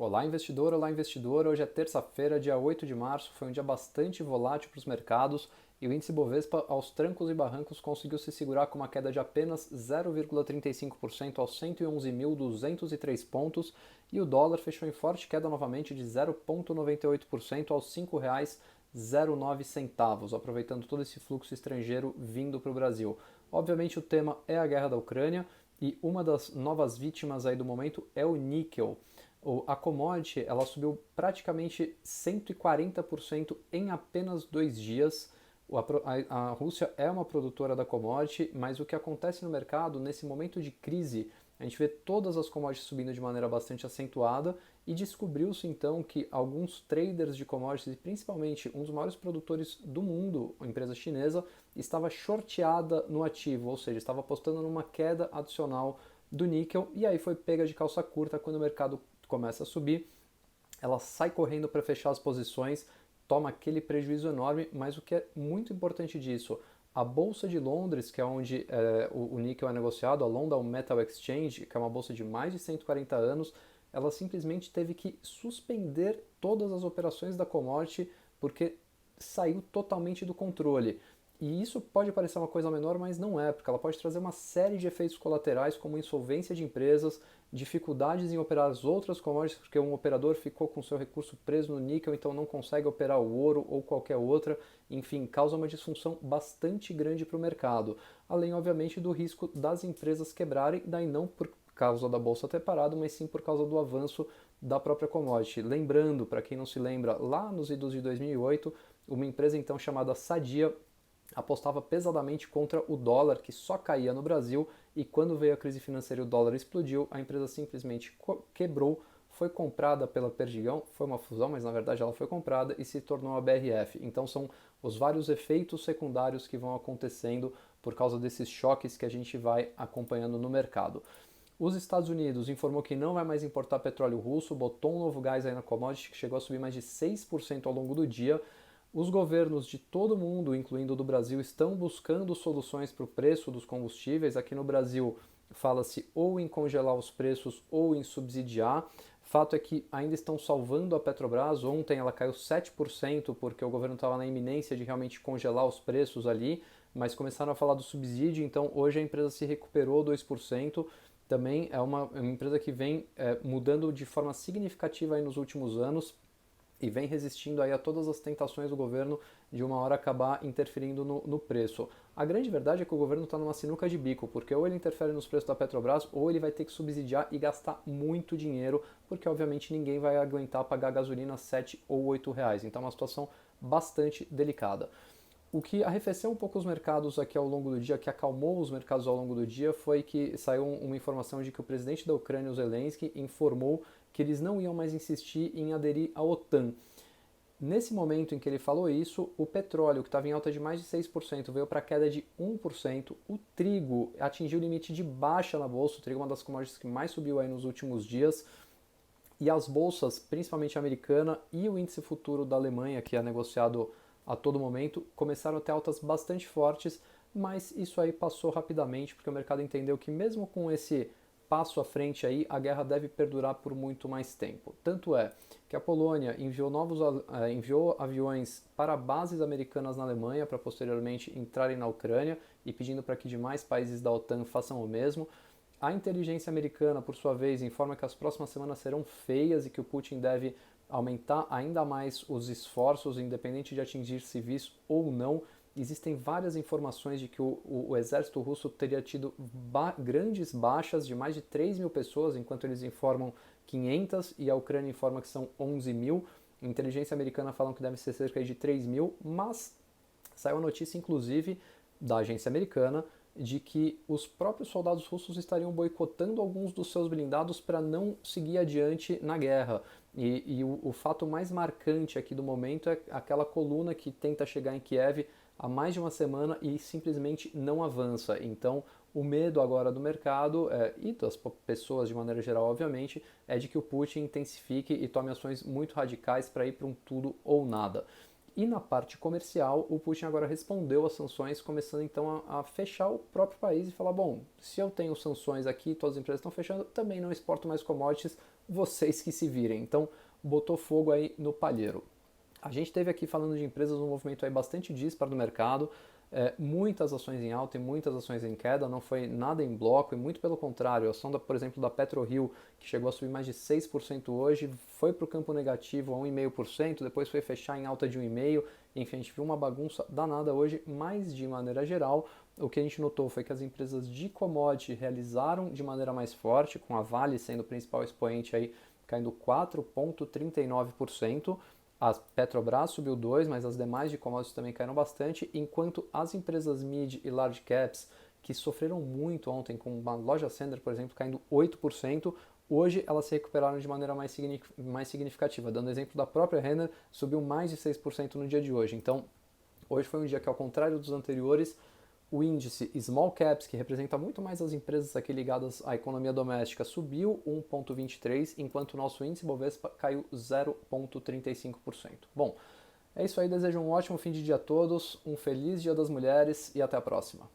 Olá, investidor, olá, investidor. Hoje é terça-feira, dia 8 de março. Foi um dia bastante volátil para os mercados e o índice Bovespa, aos trancos e barrancos, conseguiu se segurar com uma queda de apenas 0,35% aos 111.203 pontos e o dólar fechou em forte queda novamente de 0,98% aos R$ 5,09, aproveitando todo esse fluxo estrangeiro vindo para o Brasil. Obviamente o tema é a guerra da Ucrânia e uma das novas vítimas aí do momento é o níquel. A commodity ela subiu praticamente 140% em apenas 2 dias. A Rússia é uma produtora da commodity, mas o que acontece no mercado, nesse momento de crise, a gente vê todas as commodities subindo de maneira bastante acentuada e descobriu-se então que alguns traders de commodities, e principalmente um dos maiores produtores do mundo, a empresa chinesa, estava shorteada no ativo, ou seja, estava apostando numa queda adicional do níquel e aí foi pega de calça curta quando o mercado começa a subir, ela sai correndo para fechar as posições, toma aquele prejuízo enorme, mas o que é muito importante disso, a Bolsa de Londres, que é onde o níquel é negociado, a London Metal Exchange, que é uma bolsa de mais de 140 anos, ela simplesmente teve que suspender todas as operações da commodity porque saiu totalmente do controle. E isso pode parecer uma coisa menor, mas não é, porque ela pode trazer uma série de efeitos colaterais, como insolvência de empresas, dificuldades em operar as outras commodities, porque um operador ficou com seu recurso preso no níquel, então não consegue operar o ouro ou qualquer outra, enfim, causa uma disfunção bastante grande para o mercado. Além, obviamente, do risco das empresas quebrarem, daí não por causa da bolsa ter parado, mas sim por causa do avanço da própria commodity. Lembrando, para quem não se lembra, lá nos idos de 2008, uma empresa então chamada Sadia apostava pesadamente contra o dólar, que só caía no Brasil, e quando veio a crise financeira e o dólar explodiu, a empresa simplesmente quebrou, foi comprada pela Perdigão, foi uma fusão, mas na verdade ela foi comprada e se tornou a BRF. Então são os vários efeitos secundários que vão acontecendo por causa desses choques que a gente vai acompanhando no mercado. Os Estados Unidos informou que não vai mais importar petróleo russo, botou um novo gás aí na commodity que chegou a subir mais de 6% ao longo do dia. Os governos de todo mundo, incluindo o do Brasil, estão buscando soluções para o preço dos combustíveis. Aqui no Brasil fala-se ou em congelar os preços ou em subsidiar. Fato é que ainda estão salvando a Petrobras. Ontem ela caiu 7% porque o governo estava na iminência de realmente congelar os preços ali, mas começaram a falar do subsídio, então hoje a empresa se recuperou 2%. Também é uma empresa que vem mudando de forma significativa aí nos últimos anos e vem resistindo aí a todas as tentações do governo de uma hora acabar interferindo no preço. A grande verdade é que o governo está numa sinuca de bico, porque ou ele interfere nos preços da Petrobras, ou ele vai ter que subsidiar e gastar muito dinheiro, porque obviamente ninguém vai aguentar pagar gasolina 7 ou 8 reais. Então é uma situação bastante delicada. O que arrefeceu um pouco os mercados aqui ao longo do dia, que acalmou os mercados ao longo do dia, foi que saiu uma informação de que o presidente da Ucrânia, o Zelensky, informou que eles não iam mais insistir em aderir à OTAN. Nesse momento em que ele falou isso, o petróleo, que estava em alta de mais de 6%, veio para queda de 1%. O trigo atingiu o limite de baixa na bolsa. O trigo é uma das commodities que mais subiu aí nos últimos dias. E as bolsas, principalmente a americana e o índice futuro da Alemanha, que é negociado a todo momento, começaram a ter altas bastante fortes, mas isso aí passou rapidamente, porque o mercado entendeu que mesmo com esse passo à frente aí, a guerra deve perdurar por muito mais tempo. Tanto é que a Polônia enviou aviões para bases americanas na Alemanha para posteriormente entrarem na Ucrânia e pedindo para que demais países da OTAN façam o mesmo. A inteligência americana, por sua vez, informa que as próximas semanas serão feias e que o Putin deve aumentar ainda mais os esforços, independente de atingir civis ou não. Existem várias informações de que o exército russo teria tido grandes baixas de mais de 3 mil pessoas, enquanto eles informam 500 e a Ucrânia informa que são 11 mil. A inteligência americana fala que deve ser cerca de 3 mil, mas saiu a notícia, inclusive, da agência americana de que os próprios soldados russos estariam boicotando alguns dos seus blindados para não seguir adiante na guerra. E o fato mais marcante aqui do momento é aquela coluna que tenta chegar em Kiev há mais de uma semana e simplesmente não avança. Então, o medo agora do mercado e das pessoas de maneira geral, obviamente, é de que o Putin intensifique e tome ações muito radicais para ir para um tudo ou nada. E na parte comercial, o Putin agora respondeu às sanções, começando então a fechar o próprio país e falar, bom, se eu tenho sanções aqui, todas as empresas estão fechando, também não exporto mais commodities, vocês que se virem. Então, botou fogo aí no palheiro. A gente teve aqui falando de empresas um movimento aí bastante dispar do mercado, muitas ações em alta e muitas ações em queda, não foi nada em bloco e muito pelo contrário, a ação, por exemplo, da PetroRio, que chegou a subir mais de 6% hoje, foi para o campo negativo a 1,5%, depois foi fechar em alta de 1,5%, enfim, a gente viu uma bagunça danada hoje, mas de maneira geral, o que a gente notou foi que as empresas de commodity realizaram de maneira mais forte, com a Vale sendo o principal expoente aí, caindo 4,39%, a Petrobras subiu 2%, mas as demais de commodities também caíram bastante, enquanto as empresas mid e large caps, que sofreram muito ontem, com uma loja Sender, por exemplo, caindo 8%, hoje elas se recuperaram de maneira mais significativa. Dando exemplo da própria Renner, subiu mais de 6% no dia de hoje. Então, hoje foi um dia que, ao contrário dos anteriores, o índice Small Caps, que representa muito mais as empresas aqui ligadas à economia doméstica, subiu 1,23%, enquanto o nosso índice Bovespa caiu 0,35%. Bom, é isso aí, desejo um ótimo fim de dia a todos, um feliz Dia das Mulheres e até a próxima.